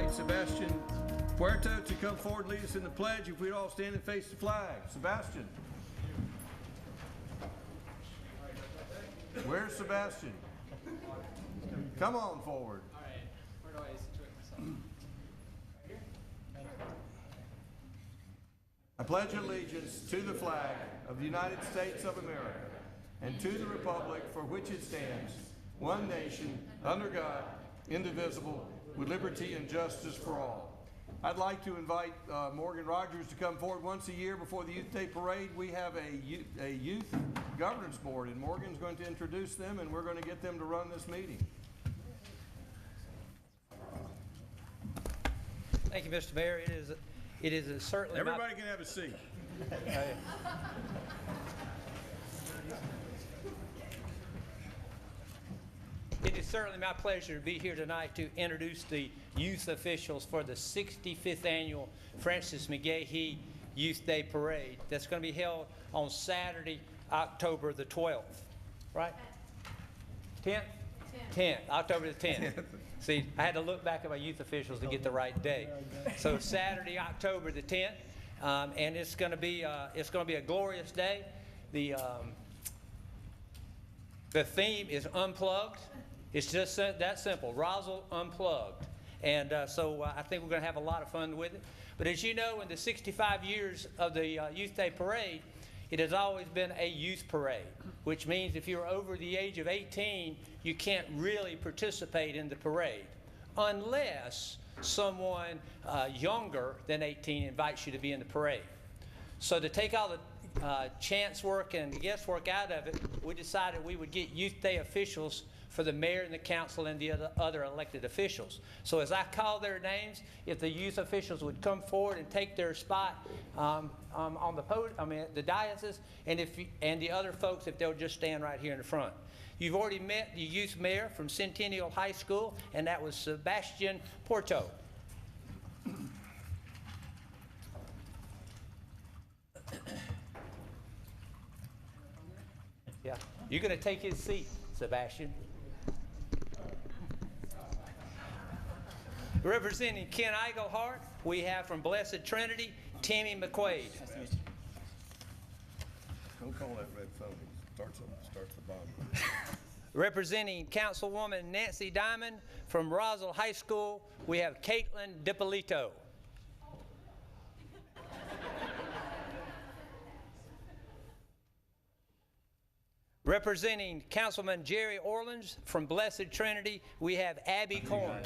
invite Sebastian Puerto to come forward and lead us in the pledge. If we'd all stand and face the flag. Sebastian. Where's Sebastian? Come on forward. All right. Where do I situate myself? Right here? I pledge allegiance to the flag of the United States of America and to the republic for which it stands, one nation, under God, indivisible, with liberty and justice for all. I'd like to invite Morgan Rogers to come forward. Once a year before the Youth Day Parade, we have a youth governance board, and Morgan's going to introduce them, and we're going to get them to run this meeting. Thank you, Mr. Mayor. It is certainly Everybody can have a seat. It is certainly my pleasure to be here tonight to introduce the youth officials for the 65th annual Francis McGahee Youth Day Parade that's going to be held on Saturday, October the 12th, right? 10th? 10th, October the 10th. See, I had to look back at my youth officials to get the right day. So Saturday, October the 10th, and it's going to be a glorious day. The theme is unplugged. It's just that simple. Roswell Unplugged. And so I think we're going to have a lot of fun with it. But as you know, in the 65 years of the Youth Day Parade, it has always been a youth parade, which means if you're over the age of 18, you can't really participate in the parade unless someone younger than 18 invites you to be in the parade. So to take all the chance work and guesswork out of it, we decided we would get Youth Day officials for the mayor and the council and the other elected officials. So as I call their names, if the youth officials would come forward and take their spot on the podium, the dais, and the other folks, if they'll just stand right here in the front. You've already met the youth mayor from Centennial High School, and that was Sebastian Porto. Yeah, you're going to take his seat, Sebastian. Representing Ken Eigelhart, we have from Blessed Trinity, Tammy McQuaid. Don't call that red phone. Starts the bomb. Representing Councilwoman Nancy Diamond from Roswell High School, we have Caitlin DiPolito. Representing Councilman Jerry Orleans from Blessed Trinity, we have Abby Corn.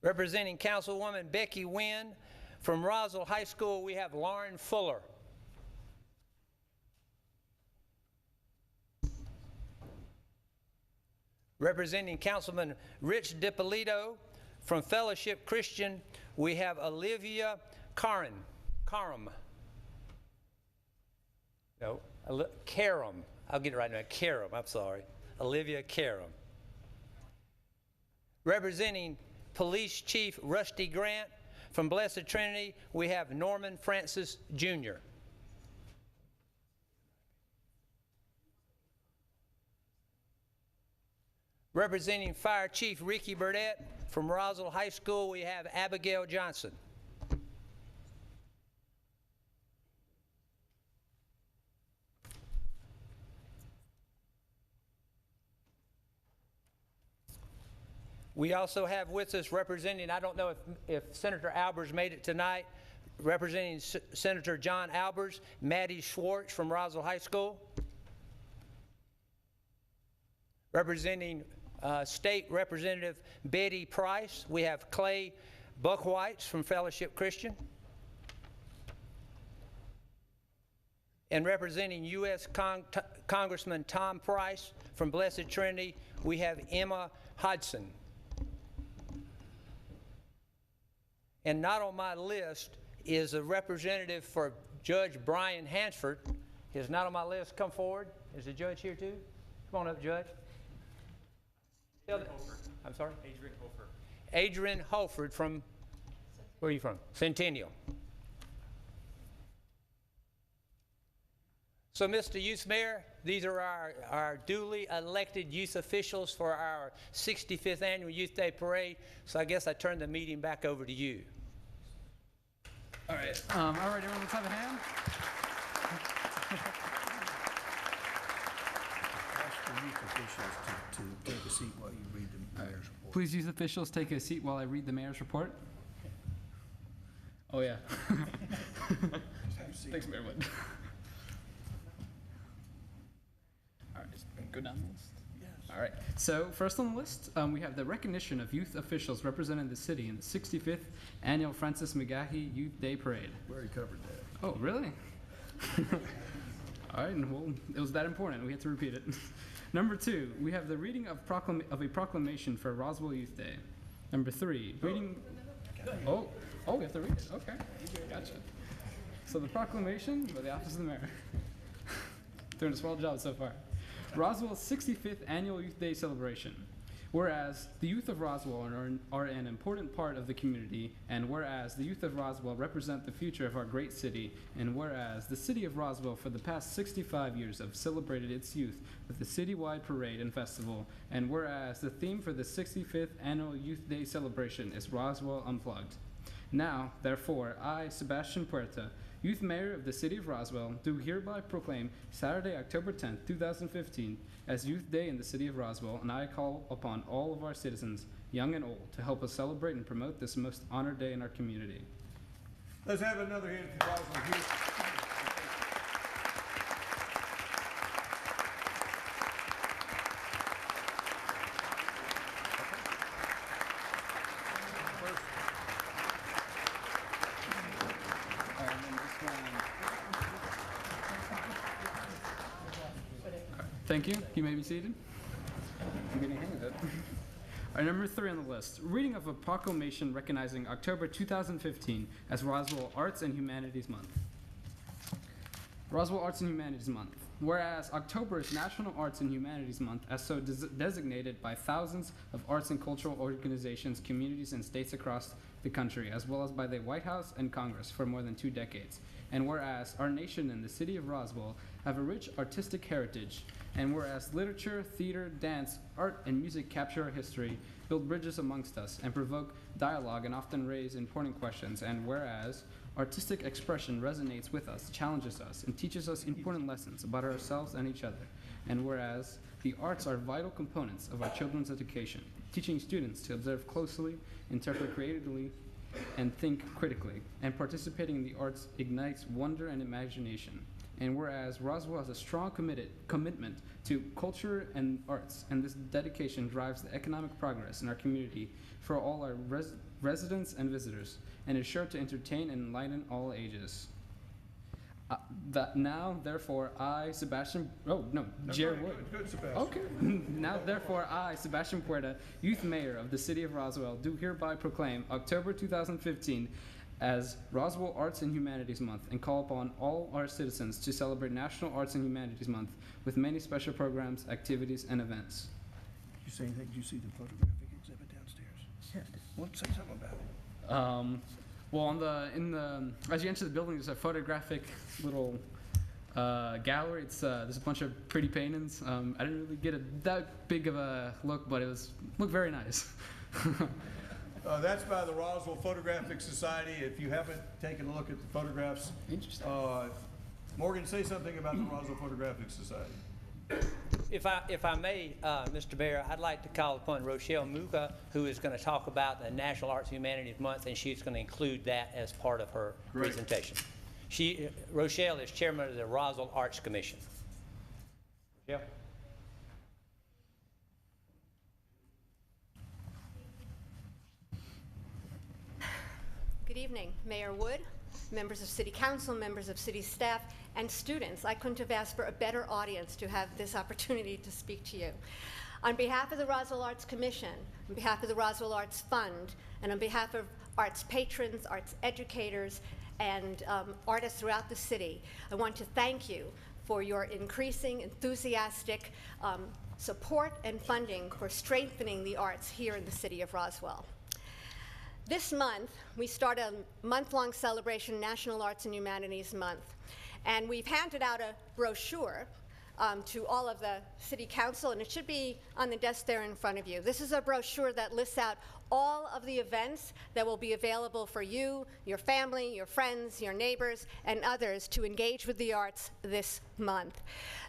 Representing Councilwoman Becky Wynn from Roswell High School, we have Lauren Fuller. Representing Councilman Rich DiPolito from Fellowship Christian, we have Olivia Karam. No, Karam. I'll get it right now. Karam, I'm sorry. Olivia Karam. Representing Police Chief Rusty Grant from Blessed Trinity, we have Norman Francis Jr. Representing Fire Chief Ricky Burdett from Roswell High School, we have Abigail Johnson. We also have with us representing, I don't know if Senator Albers made it tonight, representing Senator John Albers, Maddie Schwartz from Roswell High School. Representing State Representative Betty Price, we have Clay Buckwhites from Fellowship Christian. And representing U.S. Congressman Tom Price from Blessed Trinity, we have Emma Hodson. And not on my list is a representative for Judge Brian Hansford. He's not on my list. Come forward. Is the judge here too? Come on up, Judge. I'm sorry? Adrian Holford. Adrian Holford from, where are you from? Centennial. So, Mr. Youth Mayor, these are our duly elected youth officials for our 65th Annual Youth Day Parade. So I guess I turn the meeting back over to you. All right, everyone, let's have a hand. Ask the youth officials to take a seat while you read the mayor's report. Please, youth officials, take a seat while I read the mayor's report. Oh, yeah. Thanks, Mayor Wood. All right, go down the list. All right, so first on the list, we have the recognition of youth officials representing the city in the 65th Annual Francis McGahee Youth Day Parade. We already covered that. Oh, really? All right, well, it was that important. We had to repeat it. Number 2, we have the reading of a proclamation for Roswell Youth Day. Number 3, reading. Oh, we have to read it. Okay, gotcha. So the proclamation by the Office of the Mayor. Doing a swell job so far. Roswell's 65th Annual Youth Day celebration. Whereas the youth of Roswell are an important part of the community, and whereas the youth of Roswell represent the future of our great city, and whereas the city of Roswell for the past 65 years have celebrated its youth with a citywide parade and festival, and whereas the theme for the 65th Annual Youth Day celebration is Roswell Unplugged. Now, therefore, I, Sebastian Puerta, Youth Mayor of the City of Roswell, do hereby proclaim Saturday, October 10th, 2015, as Youth Day in the City of Roswell, and I call upon all of our citizens, young and old, to help us celebrate and promote this most honored day in our community. Let's have another hand for Roswell Youth. Thank you. You may be seated. I'm getting a hang of it. All right, number 3 on the list. Reading of a proclamation recognizing October 2015 as Roswell Arts and Humanities Month. Roswell Arts and Humanities Month. Whereas October is National Arts and Humanities Month, as so designated by thousands of arts and cultural organizations, communities, and states across the country, as well as by the White House and Congress for more than 2 decades. And whereas our nation and the city of Roswell have a rich artistic heritage, and whereas literature, theater, dance, art, and music capture our history, build bridges amongst us, and provoke dialogue and often raise important questions, and whereas artistic expression resonates with us, challenges us, and teaches us important lessons about ourselves and each other, and whereas the arts are vital components of our children's education, teaching students to observe closely, interpret creatively, and think critically, and participating in the arts ignites wonder and imagination. And whereas Roswell has a strong commitment to culture and arts, and this dedication drives the economic progress in our community for all our residents and visitors, and is sure to entertain and enlighten all ages. Now, therefore, I, Sebastian, Jared Wood. Good, Sebastian. Okay. Now, therefore, I, Sebastian Puerta, Youth Mayor of the City of Roswell, do hereby proclaim October 2015 as Roswell Arts and Humanities Month, and call upon all our citizens to celebrate National Arts and Humanities Month with many special programs, activities, and events. Did you say anything? Did you see the photographic exhibit downstairs? Yeah. Well, say something about it. Well, as you enter the building, there's a photographic little gallery. There's a bunch of pretty paintings. I didn't really get that big of a look, but looked very nice. That's by the Roswell Photographic Society. If you haven't taken a look at the photographs, Interesting. Morgan, say something about the Roswell Photographic Society. If I may, Mr. Mayor, I'd like to call upon Rochelle Muka, who is going to talk about the National Arts and Humanities Month, and she's going to include that as part of her presentation. Rochelle is chairman of the Roswell Arts Commission. Rochelle? Good evening, Mayor Wood, members of City Council, members of City staff, and students. I couldn't have asked for a better audience to have this opportunity to speak to you. On behalf of the Roswell Arts Commission, on behalf of the Roswell Arts Fund, and on behalf of arts patrons, arts educators, and artists throughout the city, I want to thank you for your increasing enthusiastic support and funding for strengthening the arts here in the city of Roswell. This month, we start a month-long celebration, National Arts and Humanities Month. And we've handed out a brochure to all of the city council, and it should be on the desk there in front of you. This is a brochure that lists out all of the events that will be available for you, your family, your friends, your neighbors, and others to engage with the arts this month.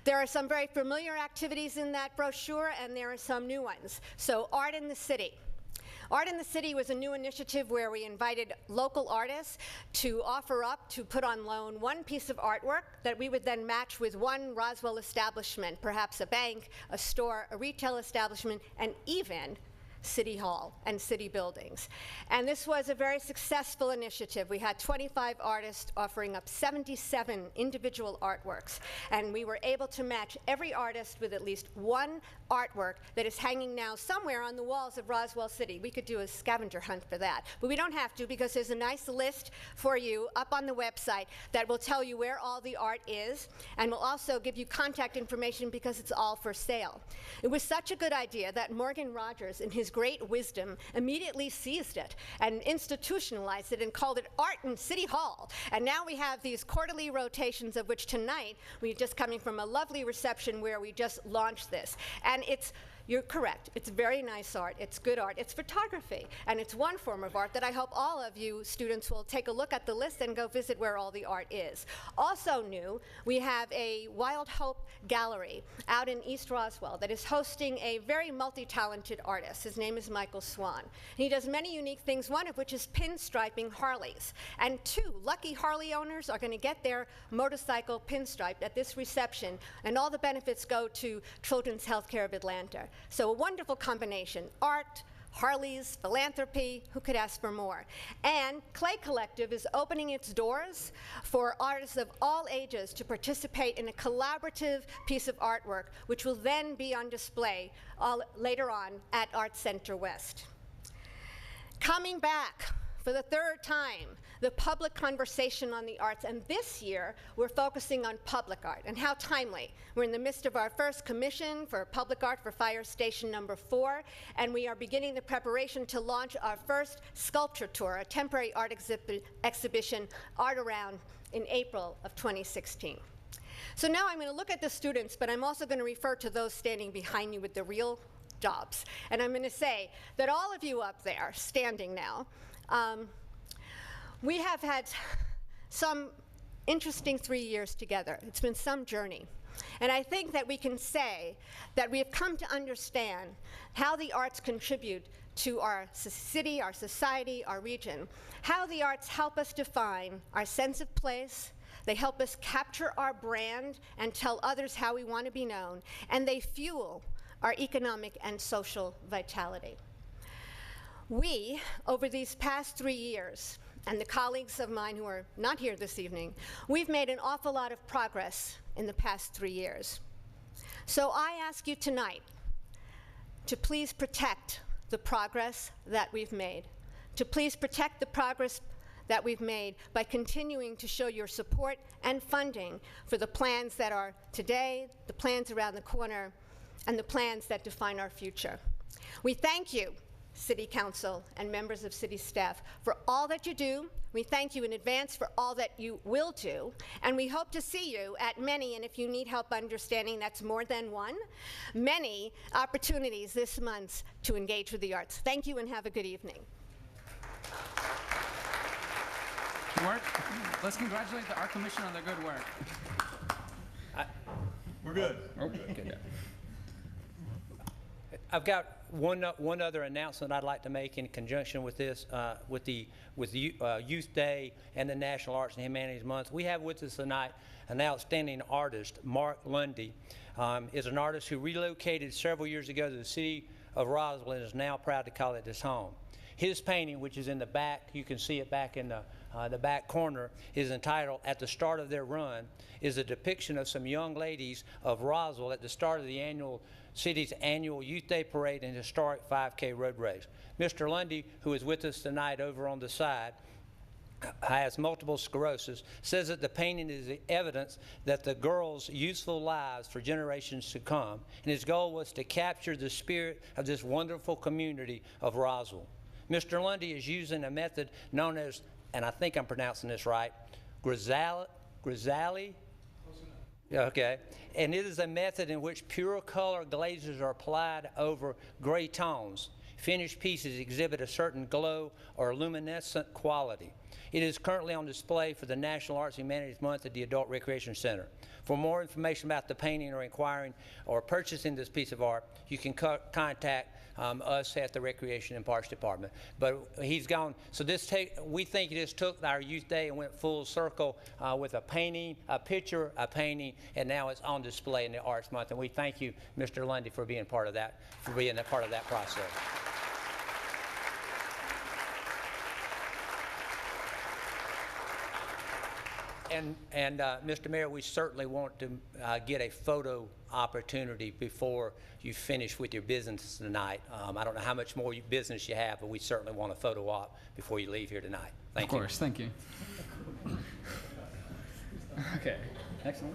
There are some very familiar activities in that brochure, and there are some new ones. So, Art in the City. Art in the City was a new initiative where we invited local artists to offer up, to put on loan one piece of artwork that we would then match with one Roswell establishment, perhaps a bank, a store, a retail establishment, and even City Hall and city buildings. And this was a very successful initiative. We had 25 artists offering up 77 individual artworks, and we were able to match every artist with at least one artwork that is hanging now somewhere on the walls of Roswell City. We could do a scavenger hunt for that, but we don't have to, because there's a nice list for you up on the website that will tell you where all the art is, and will also give you contact information because it's all for sale. It was such a good idea that Morgan Rogers, in his great wisdom, immediately seized it and institutionalized it and called it Art in City Hall. And now we have these quarterly rotations, of which tonight we're just coming from a lovely reception where we just launched this. And you're correct, it's very nice art, it's good art, it's photography, and it's one form of art that I hope all of you students will take a look at the list and go visit where all the art is. Also new, we have a Wild Hope Gallery out in East Roswell that is hosting a very multi-talented artist. His name is Michael Swan. He does many unique things, one of which is pinstriping Harleys. And 2 lucky Harley owners are going to get their motorcycle pinstriped at this reception, and all the benefits go to Children's Healthcare of Atlanta. So a wonderful combination: art, Harleys, philanthropy, who could ask for more? And Clay Collective is opening its doors for artists of all ages to participate in a collaborative piece of artwork, which will then be on display later on at Art Center West. Coming back for the 3rd time, the public conversation on the arts, and this year we're focusing on public art. And how timely. We're in the midst of our first commission for public art for Fire Station number 4, and we are beginning the preparation to launch our first sculpture tour, a temporary art exhibition, Art Around, in April of 2016. So now I'm going to look at the students, but I'm also going to refer to those standing behind you with the real jobs. And I'm going to say that all of you up there, standing now, we have had some interesting 3 years together. It's been some journey. And I think that we can say that we have come to understand how the arts contribute to our city, our society, our region, how the arts help us define our sense of place, they help us capture our brand and tell others how we want to be known, and they fuel our economic and social vitality. We, over these past 3 years, and the colleagues of mine who are not here this evening, we've made an awful lot of progress in the past 3 years. So I ask you tonight to please protect the progress that we've made, to please protect the progress that we've made by continuing to show your support and funding for the plans that are today, the plans around the corner, and the plans that define our future. We thank you, City Council and members of City staff, for all that you do. We thank you in advance for all that you will do, and we hope to see you at many, and if you need help understanding that's more than one, many opportunities this month to engage with the arts. Thank you and have a good evening. Good work. Let's congratulate the Art Commission on their good work. We're good. Oh, good. I've got one other announcement I'd like to make in conjunction with this, with Youth Day and the National Arts and Humanities Month. We have with us tonight an outstanding artist. Mark Lundy is an artist who relocated several years ago to the city of Roswell and is now proud to call it his home. His painting, which is in the back, you can see it back in the back corner, is entitled "At the Start of Their Run," is a depiction of some young ladies of Roswell at the start of the city's annual Youth Day Parade and historic 5K road race. Mr. Lundy, who is with us tonight over on the side, has multiple sclerosis, says that the painting is the evidence that the girls' youthful lives for generations to come, and his goal was to capture the spirit of this wonderful community of Roswell. Mr. Lundy is using a method known as, and I think I'm pronouncing this right, grisaille Okay, and it is a method in which pure color glazes are applied over gray tones. Finished pieces exhibit a certain glow or luminescent quality. It is currently on display for the National Arts and Humanities Month at the Adult Recreation Center. For more information about the painting or inquiring or purchasing this piece of art, you can contact us at the Recreation and Parks Department. But he's gone, so we think he just took our Youth Day and went full circle with a painting, a picture, a painting, and now it's on display in the Arts Month. And we thank you, Mr. Lundy, for being part of that, part of that process. And Mr. Mayor, we certainly want to get a photo opportunity before you finish with your business tonight. I don't know how much more business you have, but we certainly want a photo op before you leave here tonight. Thank you. Of course, thank you. Okay, next one.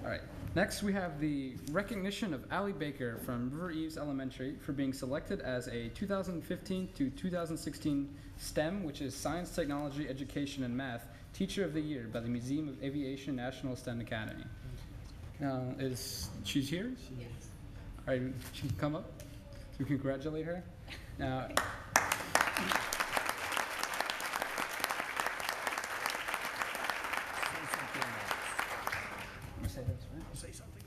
All right. Next, we have the recognition of Allie Baker from River Eaves Elementary for being selected as a 2015 to 2016 STEM, which is Science, Technology, Education, and Math, Teacher of the Year by the Museum of Aviation National STEM Academy. She's here? Yes. All right, she can come up. We congratulate her. Now. Say something.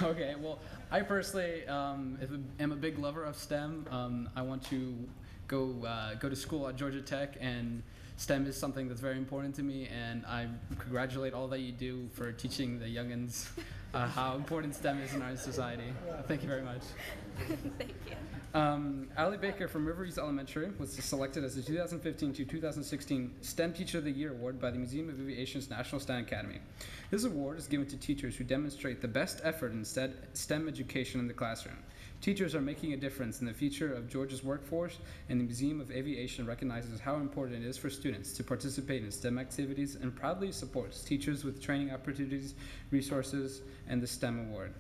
Okay, well, I personally am a big lover of STEM. I want to go to school at Georgia Tech, and STEM is something that's very important to me, and I congratulate all that you do for teaching the youngins how important STEM is in our society. Thank you very much. Thank you. Allie Baker from River Eaves Elementary was selected as the 2015 to 2016 STEM Teacher of the Year Award by the Museum of Aviation's National STEM Academy. This award is given to teachers who demonstrate the best effort in STEM education in the classroom. Teachers are making a difference in the future of Georgia's workforce, and the Museum of Aviation recognizes how important it is for students to participate in STEM activities and proudly supports teachers with training opportunities, resources, and the STEM award.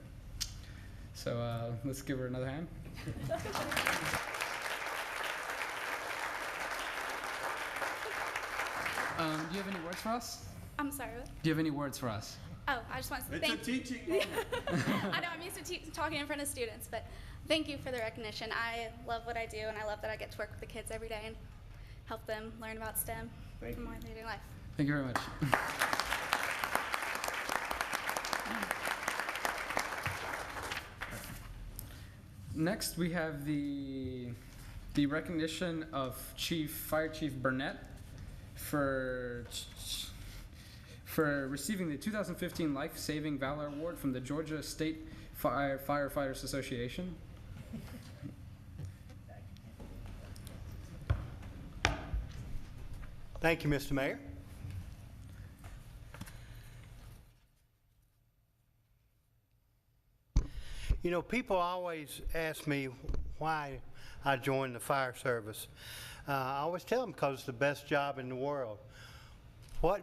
So let's give her another hand. Do you have any words for us? I'm sorry, what? Do you have any words for us? Oh, I just want to say It's a thank you. teaching moment. I know I'm used to talking in front of students, but thank you for the recognition. I love what I do, and I love that I get to work with the kids every day and help them learn about STEM from my daily life. Thank you very much. Next, we have the recognition of Fire Chief Burnett for receiving the 2015 Life Saving Valor Award from the Georgia State Firefighters Association. Thank you, Mr. Mayor. You know, people always ask me why I joined the fire service. I always tell them because it's the best job in the world. What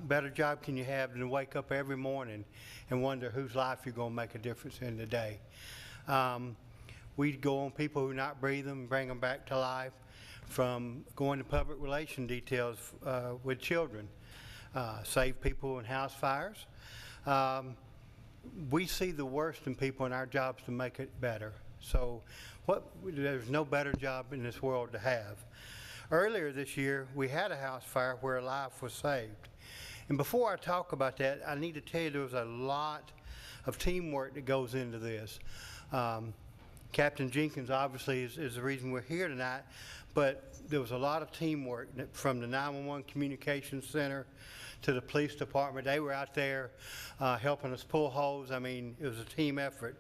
better job can you have than to wake up every morning and wonder whose life you're going to make a difference in today? We go on people who are not breathing and bring them back to life, from going to public relation details with children, save people in house fires. We see the worst in people in our jobs to make it better. So there's no better job in this world to have. Earlier this year, we had a house fire where a life was saved. And before I talk about that, I need to tell you there was a lot of teamwork that goes into this. Captain Jenkins obviously is the reason we're here tonight, but there was a lot of teamwork from the 911 Communications Center to the police department. They were out there helping us pull hose. I mean, it was a team effort.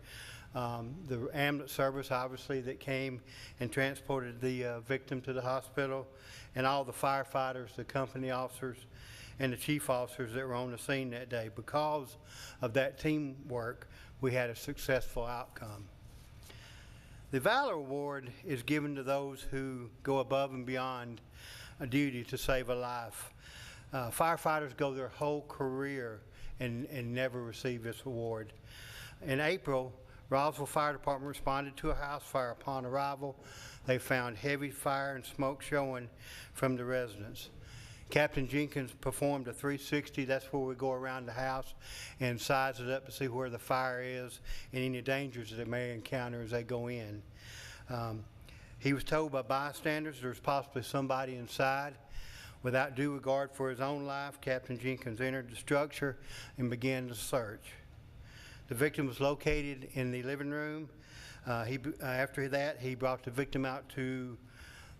The ambulance service, obviously, that came and transported the victim to the hospital, and all the firefighters, the company officers, and the chief officers that were on the scene that day. Because of that teamwork, we had a successful outcome. The Valor Award is given to those who go above and beyond a duty to save a life. Firefighters go their whole career and never receive this award. In April, Roswell Fire Department responded to a house fire. Upon arrival, they found heavy fire and smoke showing from the residence. Captain Jenkins performed a 360. That's where we go around the house and size it up to see where the fire is and any dangers that they may encounter as they go in. He was told by bystanders there's possibly somebody inside. Without due regard for his own life, Captain Jenkins entered the structure and began the search. The victim was located in the living room. After that, he brought the victim out to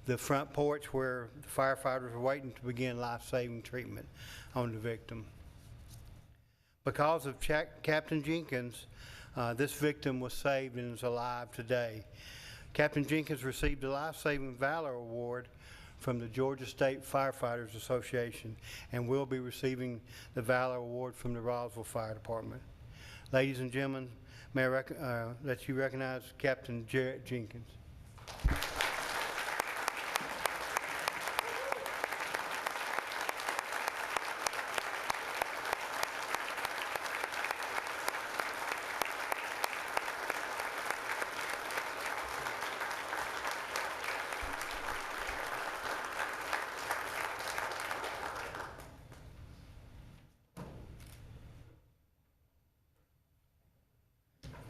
the front porch where the firefighters were waiting to begin life-saving treatment on the victim. Because of Captain Jenkins, this victim was saved and is alive today. Captain Jenkins received the Life-Saving Valor Award from the Georgia State Firefighters Association and will be receiving the Valor Award from the Roswell Fire Department. Ladies and gentlemen, may I let you recognize Captain Jarrett Jenkins.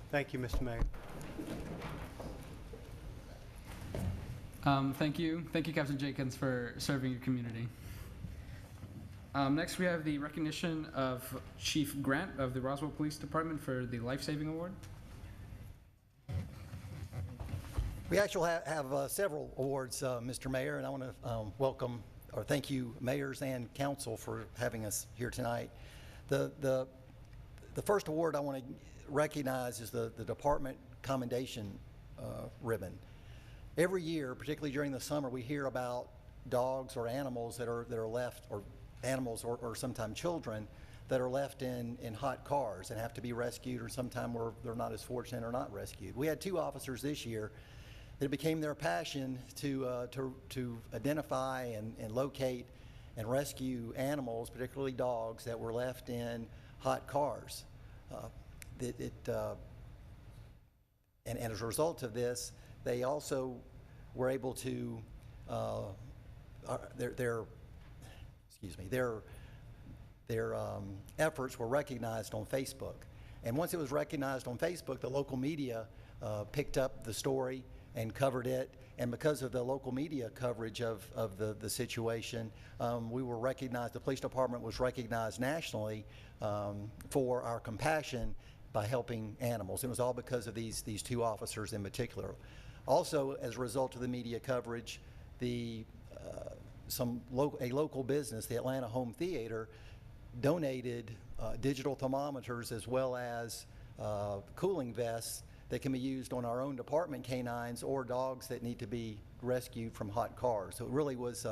Thank you, Mr. Mayor. Thank you, Captain Jenkins, for serving your community. Next, we have the recognition of Chief Grant of the Roswell Police Department for the Life Saving Award. We actually have several awards, Mr. Mayor, and I want to welcome or thank you, mayors and council, for having us here tonight. The first award I want to recognize is the Department Commendation Ribbon. Every year, particularly during the summer, we hear about dogs or animals that are left, or animals or sometimes children that are left in hot cars and have to be rescued, or sometime where they're not as fortunate or not rescued. We had 2 officers this year that it became their passion to identify and locate and rescue animals, particularly dogs, that were left in hot cars. And as a result of this, they also were able to their efforts were recognized on Facebook. And once it was recognized on Facebook, the local media picked up the story and covered it. And because of the local media coverage of the situation, we were recognized, the police department was recognized nationally for our compassion by helping animals. It was all because of these 2 officers in particular. Also, as a result of the media coverage, a local business, the Atlanta Home Theater, donated digital thermometers as well as cooling vests that can be used on our own department canines or dogs that need to be rescued from hot cars. So it really was,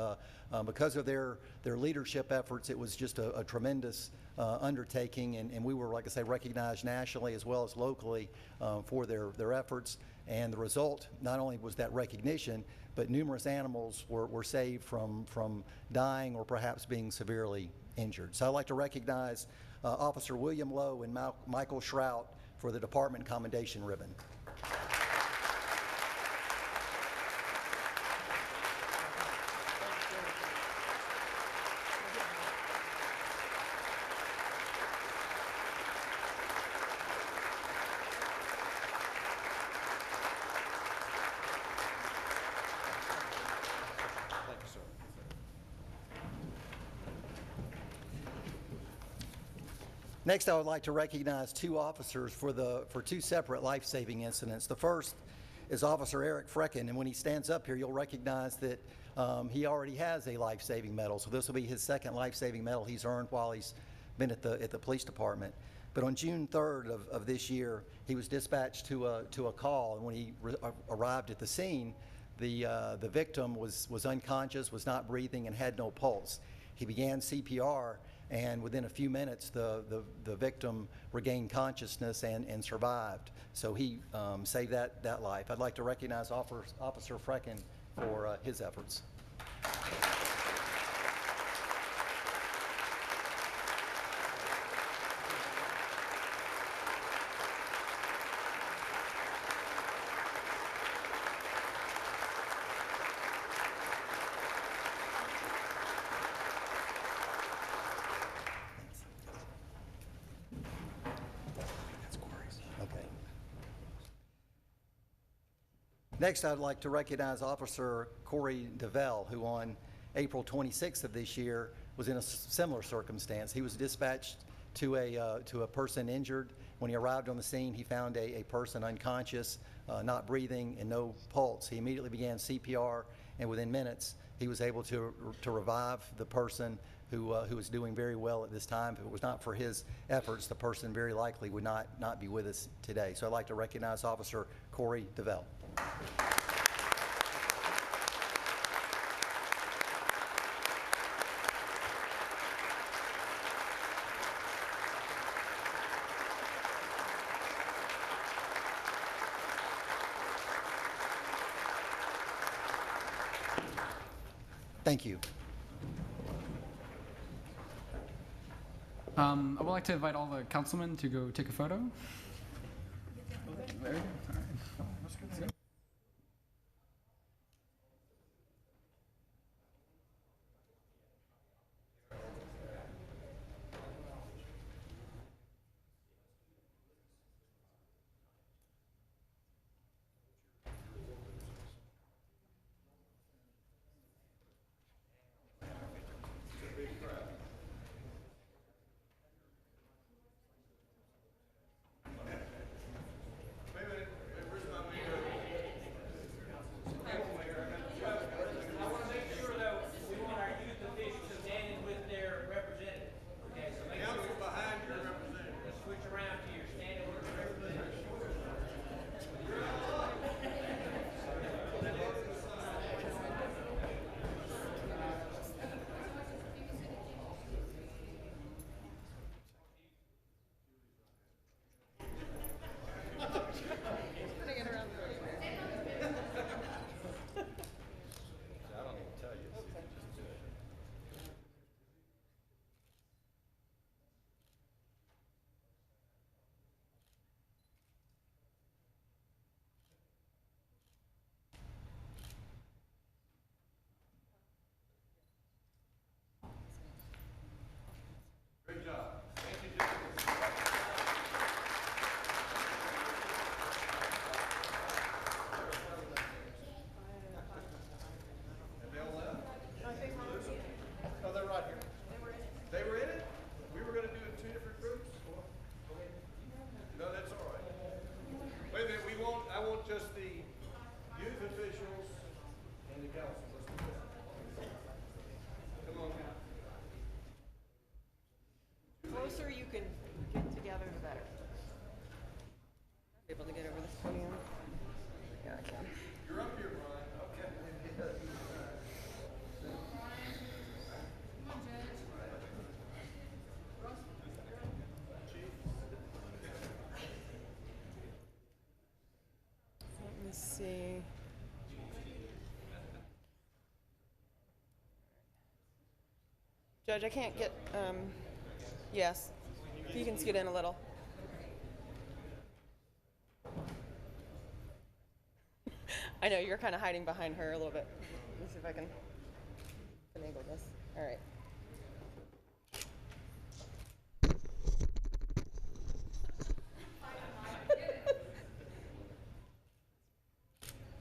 because of their leadership efforts, it was just a tremendous undertaking, and we were, like I say, recognized nationally as well as locally for their efforts. And the result, not only was that recognition, but numerous animals were saved from dying or perhaps being severely injured. So I'd like to recognize Officer William Lowe and Michael Shrout for the Department Commendation Ribbon. Next, I would like to recognize 2 officers for 2 separate life-saving incidents. The first is Officer Eric Frecken, and when he stands up here, you'll recognize that he already has a life-saving medal. So this will be his 2nd life-saving medal he's earned while he's been at the police department. But on June 3rd of this year, he was dispatched to a call, and when he arrived at the scene, the victim was unconscious, was not breathing, and had no pulse. He began CPR, and within a few minutes, the victim regained consciousness and survived. So he saved that life. I'd like to recognize Officer Frecken for his efforts. Next, I'd like to recognize Officer Corey DeVell, who on April 26th of this year was in a similar circumstance. He was dispatched to a person injured. When he arrived on the scene, he found a person unconscious, not breathing, and no pulse. He immediately began CPR, and within minutes, he was able to revive the person who was doing very well at this time. If it was not for his efforts, the person very likely would not be with us today. So I'd like to recognize Officer Corey DeVell. Thank you. I would like to invite all the councilmen to go take a photo. There we go. All right. Let's go. Closer you can get together, the better. Able to get over this podium? Yeah, I can. You're up here, Brian. Okay. Let me see. Judge, I can't get, yes. You can scoot in a little. I know, you're kind of hiding behind her a little bit. Let me see if I can finagle this. All right.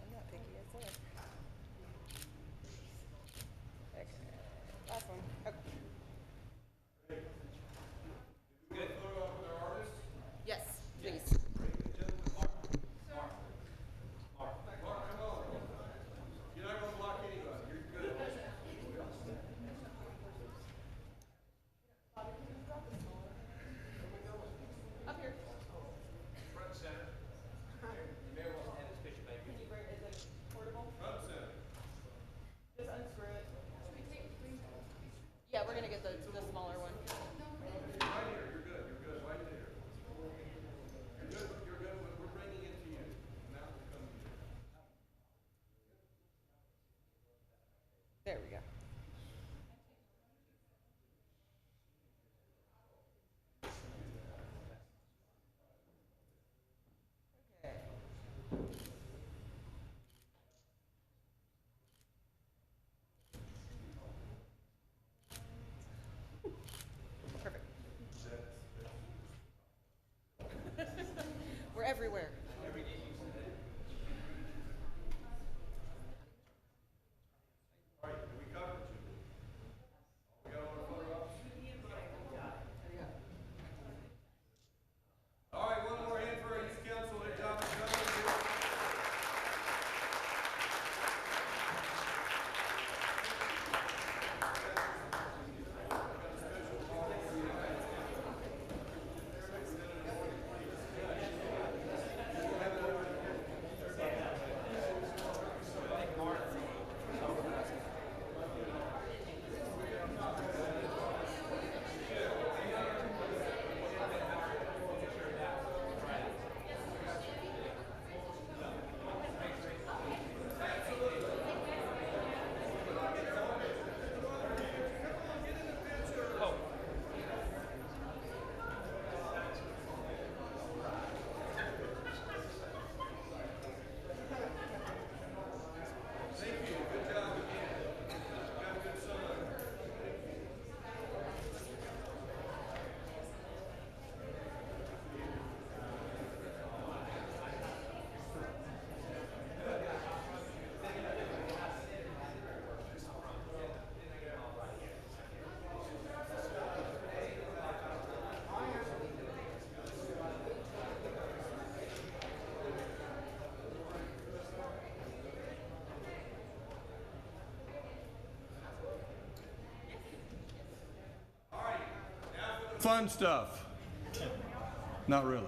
I'm not picky, I swear. Okay. Last one. Okay. Yes, please. You're not gonna block anybody. You're good. Up here. Front and center. The mayor wants to have his picture baby. Is it portable? Front and center. Just unscrew it. Yeah, we're gonna get the smaller one. Right here, you're good. You're good. Right there. You're good. You're good. We're bringing it to you. Now we'll come to you. There we go. Okay. Perfect. We're everywhere. fun stuff. Not really.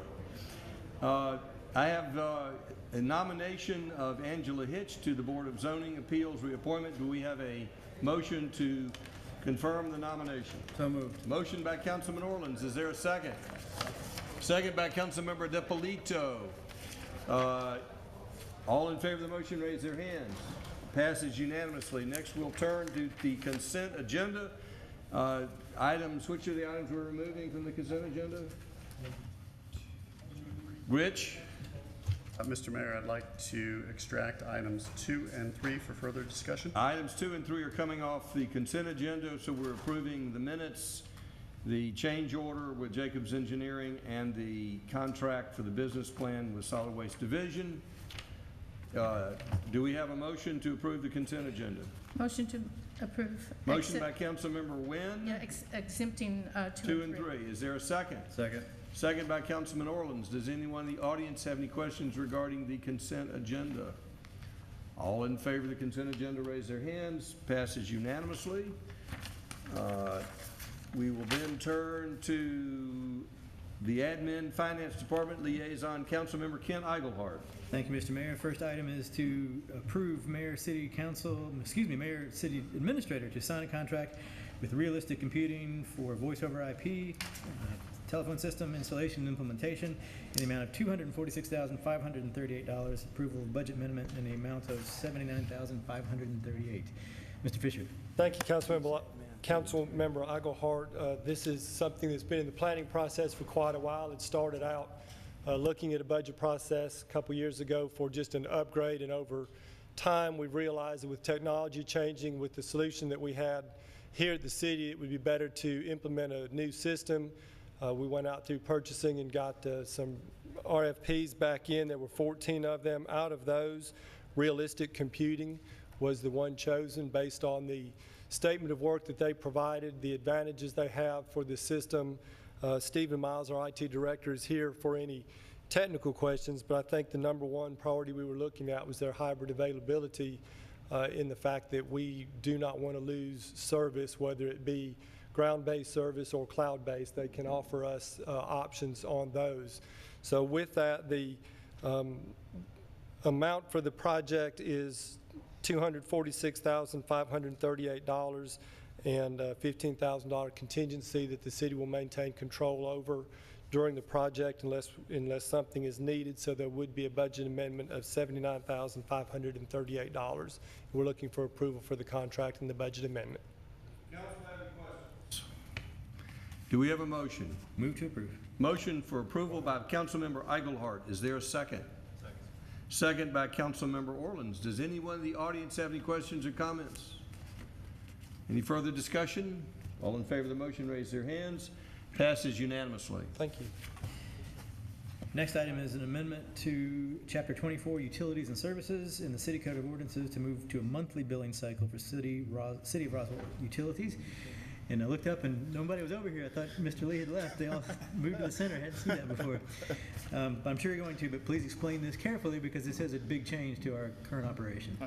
I have a nomination of Angela Hitch to the Board of Zoning Appeals reappointment. Do we have a motion to confirm the nomination? So moved. Motion by Councilman Orleans. Is there a second? Second by Councilmember DePolito. All in favor of the motion, raise their hands. Passes unanimously. Next, we'll turn to the consent agenda. Items, which are the items we're removing from the consent agenda? Rich? Mr. Mayor, I'd like to extract items 2 and 3 for further discussion. Items 2 and 3 are coming off the consent agenda, so we're approving the minutes, the change order with Jacobs Engineering, and the contract for the business plan with Solid Waste Division. Do we have a motion to approve the consent agenda? Motion to approve. Motion by Councilmember Wynn. Yeah, exempting 2 and 3. Is there a second? Second. Second by Councilman Orleans. Does anyone in the audience have any questions regarding the consent agenda? All in favor of the consent agenda, raise their hands. Passes unanimously. We will then turn to the Admin Finance Department Liaison, Councilmember Ken Eigelhart. Thank you, Mr. Mayor. First item is to approve Mayor City Administrator to sign a contract with Realistic Computing for voice over IP, telephone system installation and implementation in the amount of $246,538. Approval of budget amendment in the amount of $79,538. Mr. Fisher. Thank you, Councilmember Eigelhart. This is something that's been in the planning process for quite a while. It started out looking at a budget process a couple years ago for just an upgrade, and over time we've realized that with technology changing, with the solution that we had here at the city, it would be better to implement a new system. We went out through purchasing and got some RFPs back in. There were 14 of them. Out of those, Realistic Computing was the one chosen based on the statement of work that they provided, the advantages they have for the system. Stephen Miles, our IT director, is here for any technical questions, but I think the number one priority we were looking at was their hybrid availability, in the fact that we do not want to lose service, whether it be ground-based service or cloud-based. They can offer us options on those. So with that, the amount for the project is $246,538 and a $15,000 contingency that the city will maintain control over during the project unless something is needed. So there would be a budget amendment of $79,538. We're looking for approval for the contract and the budget amendment. Council have any questions? Do we have a motion? Move to approve. Motion for approval by Councilmember Eigelhart. Is there a second? Second by Councilmember Orleans. Does anyone in the audience have any questions or comments? Any further discussion? All in favor of the motion, raise their hands. Passes unanimously. Thank you. Next item is an amendment to Chapter 24, Utilities and Services in the City Code of Ordinances to move to a monthly billing cycle for City of Roswell utilities. And I looked up and nobody was over here. I thought Mr. Lee had left. They all moved to the center. I hadn't seen that before. But I'm sure you're going to, but please explain this carefully because this is a big change to our current operation.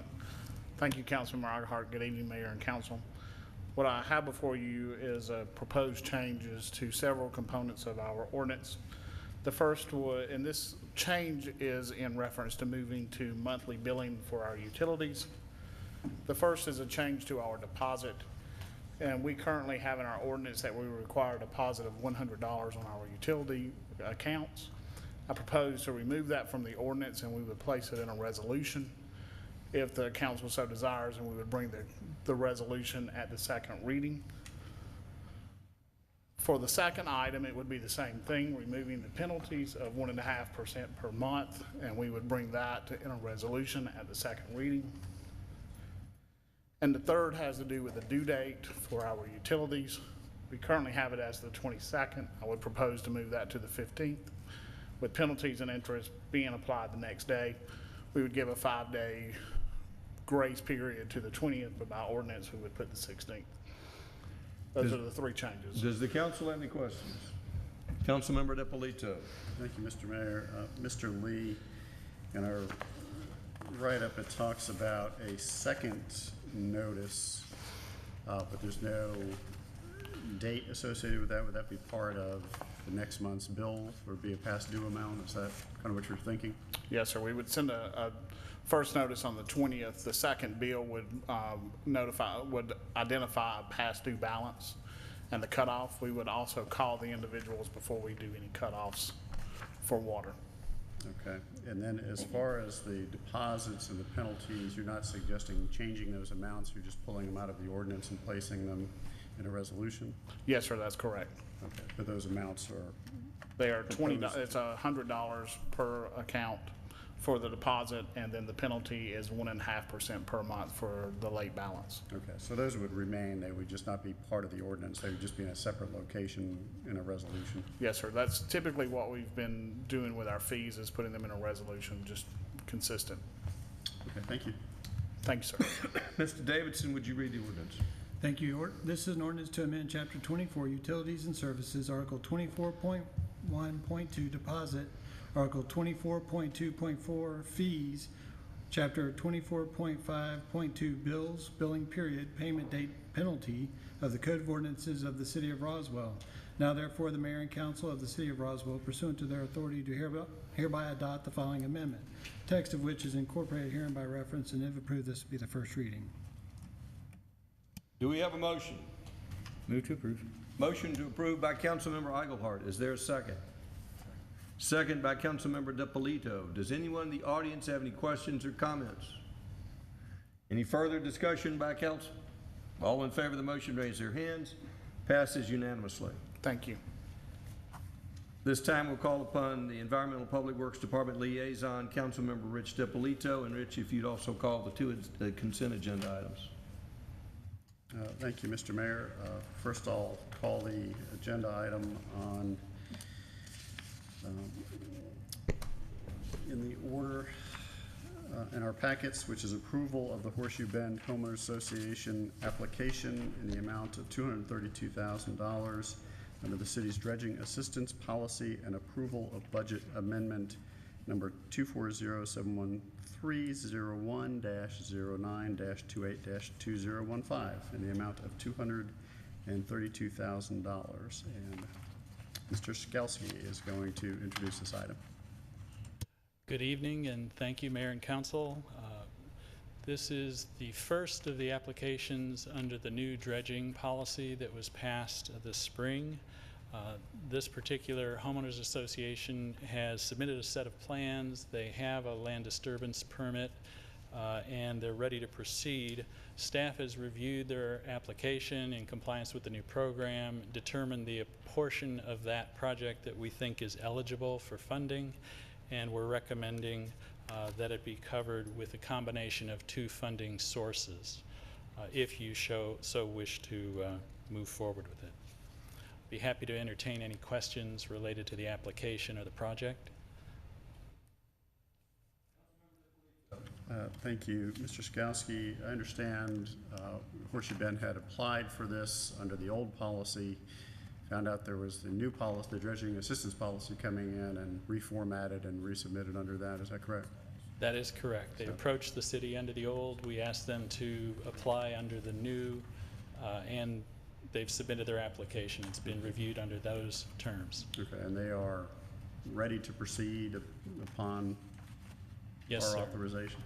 Thank you, Councilman Eigelhart. Good evening, Mayor and Council. What I have before you is proposed changes to several components of our ordinance. The first, and this change is in reference to moving to monthly billing for our utilities. The first is a change to our deposit. And we currently have in our ordinance that we require a deposit of $100 on our utility accounts. I propose to remove that from the ordinance and we would place it in a resolution if the council so desires, and we would bring the resolution at the second reading. For the second item, it would be the same thing, removing the penalties of 1.5% per month, and we would bring that in a resolution at the second reading. And the third has to do with the due date for our utilities. We currently have it as the 22nd. I would propose to move that to the 15th, with penalties and interest being applied the next day. We would give a 5-day grace period to the 20th, but by ordinance, we would put the 16th. Those are the three changes. Does the council have any questions? Councilmember DePolito. Thank you, Mr. Mayor. Mr. Lee, in our write-up, it talks about a second notice, but there's no date associated with that? Would that be part of the next month's bill, or be a past due amount? Is that kind of what you're thinking? Yes, sir. We would send a first notice on the 20th. The second bill would would identify a past due balance and the cutoff. We would also call the individuals before we do any cutoffs for water. Okay. And then as far as the deposits and the penalties, you're not suggesting changing those amounts, you're just pulling them out of the ordinance and placing them in a resolution? Yes, sir, that's correct. Okay. But those amounts are? They are it's $100 per account for the deposit, and then the penalty is 1.5% per month for the late balance. Okay, so those would remain, they would just not be part of the ordinance, they would just be in a separate location in a resolution? Yes, sir. That's typically what we've been doing with our fees, is putting them in a resolution, just consistent. Okay, thank you. Thank you, sir. Mr. Davidson, would you read the ordinance? Thank you. This is an ordinance to amend Chapter 24, Utilities and Services, Article 24.1.2, Deposit, Article 24.2.4, Fees, Chapter 24.5.2, Bills, Billing Period, Payment Date, Penalty of the Code of Ordinances of the City of Roswell. Now therefore, the Mayor and Council of the City of Roswell, pursuant to their authority, do hereby adopt the following amendment, text of which is incorporated herein by reference, and if approved, this will be the first reading. Do we have a motion? Move to approve. Motion to approve by Councilmember Eichelhardt. Is there a second? Second by Councilmember DiPolito. Does anyone in the audience have any questions or comments? Any further discussion by council? All in favor of the motion, raise their hands. Passes unanimously. Thank you. This time we'll call upon the Environmental Public Works Department Liaison, Councilmember Rich DiPolito. And Rich, if you'd also call the two consent agenda items. Thank you, Mr. Mayor. First, I'll call the agenda item on in the order in our packets, which is approval of the Horseshoe Bend Homeowners Association application in the amount of $232,000 under the city's dredging assistance policy, and approval of budget amendment number 24071-09-28-2015 in the amount of $232,000. And Mr. Skalski is going to introduce this item. Good evening, and thank you, Mayor and Council. This is the first of the applications under the new dredging policy that was passed this spring. This particular homeowners association has submitted a set of plans. They have a land disturbance permit, and they're ready to proceed. Staff has reviewed their application in compliance with the new program, determined the portion of that project that we think is eligible for funding, and we're recommending that it be covered with a combination of two funding sources, if you so wish to move forward with it. Be happy to entertain any questions related to the application or the project. Thank you, Mr. Skalski. I understand Horseshoe Bend had applied for this under the old policy, found out there was the new policy, the dredging assistance policy, coming in and reformatted and resubmitted under that. Is that correct? That is correct. They approached the city under the old. We asked them to apply under the new, and they've submitted their application. It's been reviewed under those terms. Okay, and they are ready to proceed upon Yes, our sir. authorization?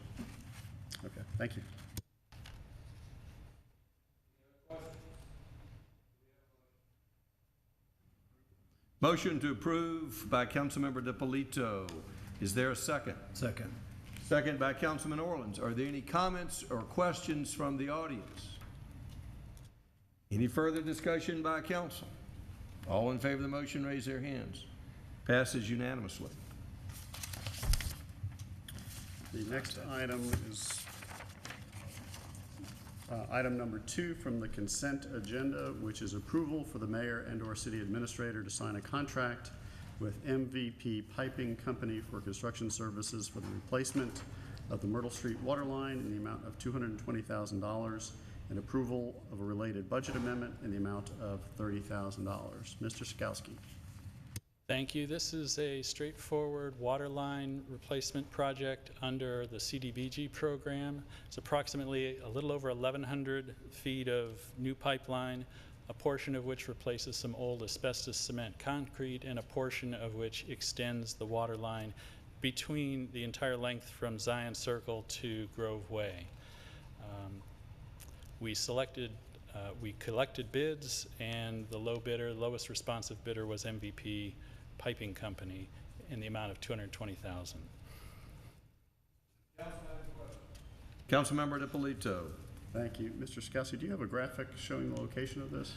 Okay, thank you. Motion to approve by Councilmember DiPolito. Is there a second? Second. Second by Councilman Orleans. Are there any comments or questions from the audience? Any further discussion by council? All in favor of the motion, raise their hands. Passes unanimously. The next item is item number 2 from the consent agenda, which is approval for the mayor and/or city administrator to sign a contract with MVP Piping Company for construction services for the replacement of the Myrtle Street water line in the amount of $220,000, and approval of a related budget amendment in the amount of $30,000. Mr. Skalski. Thank you. This is a straightforward water line replacement project under the CDBG program. It's approximately a little over 1,100 feet of new pipeline, a portion of which replaces some old asbestos cement concrete, and a portion of which extends the water line between the entire length from Zion Circle to Grove Way. We collected bids, and the lowest responsive bidder was MVP Piping Company in the amount of $220,000. Councilmember DiPolito. Thank you. Mr. Skowski, do you have a graphic showing the location of this?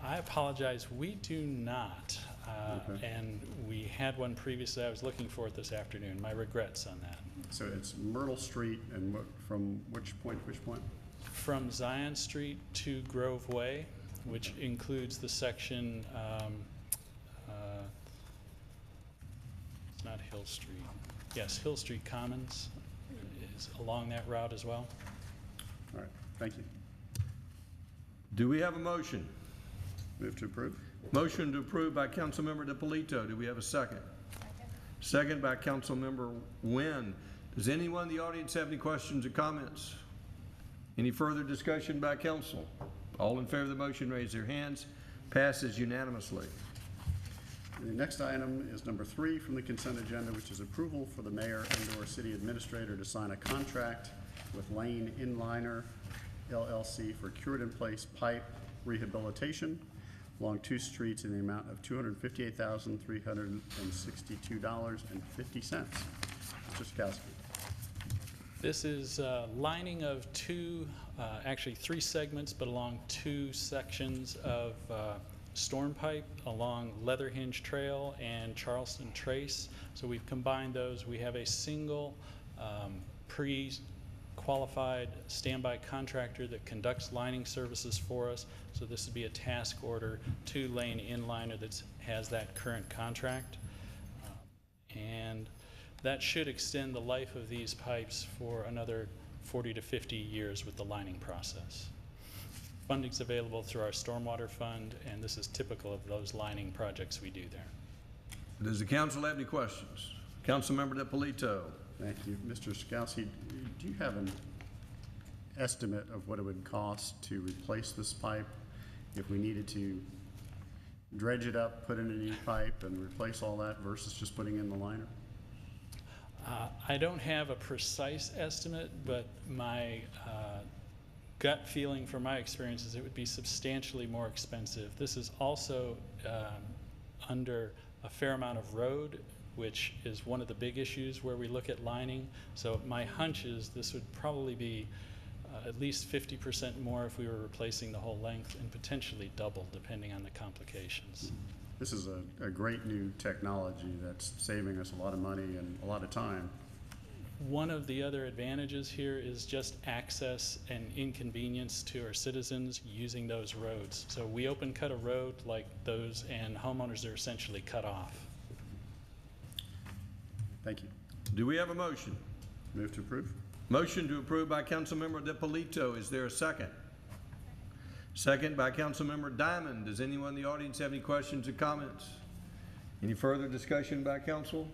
I apologize, we do not. Okay. And we had one previously. I was looking for it this afternoon. My regrets on that. So it's Myrtle Street, and from which point to which point? From Zion Street to Grove Way, which includes the section, it's not Hill Street. Yes, Hill Street Commons is along that route as well. All right, thank you. Do we have a motion? Move to approve. Motion to approve by Councilmember DiPolito. Do we have a second? Second by Councilmember Nguyen. Does anyone in the audience have any questions or comments? Any further discussion by council? All in favor of the motion, raise their hands. Passes unanimously. The next item is number 3 from the consent agenda, which is approval for the mayor and/or city administrator to sign a contract with Lane Inliner LLC for cured-in-place pipe rehabilitation along 2 streets in the amount of $258,362.50. Mr. Skowski. This is lining of actually 3 segments, but along 2 sections of storm pipe along Leather Hinge Trail and Charleston Trace. So we've combined those. We have a single pre-qualified standby contractor that conducts lining services for us. So this would be a task order to Lane Inliner that has that current contract. And that should extend the life of these pipes for another 40 to 50 years with the lining process. Funding's available through our stormwater fund, and this is typical of those lining projects we do there. Does the council have any questions? Councilmember DiPolito. Thank you. Mr. Skowski, do you have an estimate of what it would cost to replace this pipe if we needed to dredge it up, put in a new pipe, and replace all that versus just putting in the liner? I don't have a precise estimate, but my gut feeling from my experience is it would be substantially more expensive. This is also under a fair amount of road, which is one of the big issues where we look at lining. So my hunch is this would probably be at least 50% more if we were replacing the whole length, and potentially double depending on the complications. This is a great new technology that's saving us a lot of money and a lot of time. One of the other advantages here is just access and inconvenience to our citizens using those roads. So we open cut a road like those, and homeowners are essentially cut off. Thank you. Do we have a motion? Move to approve. Motion to approve by Councilmember DiPolito. Is there a second? Second by Councilmember Diamond. Does anyone in the audience have any questions or comments? Any further discussion by council?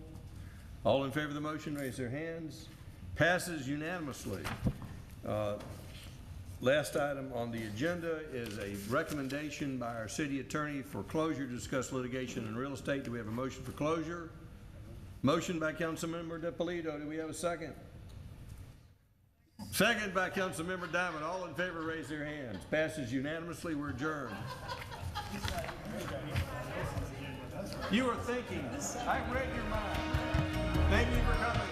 All in favor of the motion, raise their hands. Passes unanimously. Last item on the agenda is a recommendation by our city attorney for closure to discuss litigation in real estate. Do we have a motion for closure? Motion by Councilmember DiPolito. Do we have a second? Second by Councilmember Diamond. All in favor, raise their hands. Passes unanimously. We're adjourned. You were thinking. I read your mind. Thank you for coming.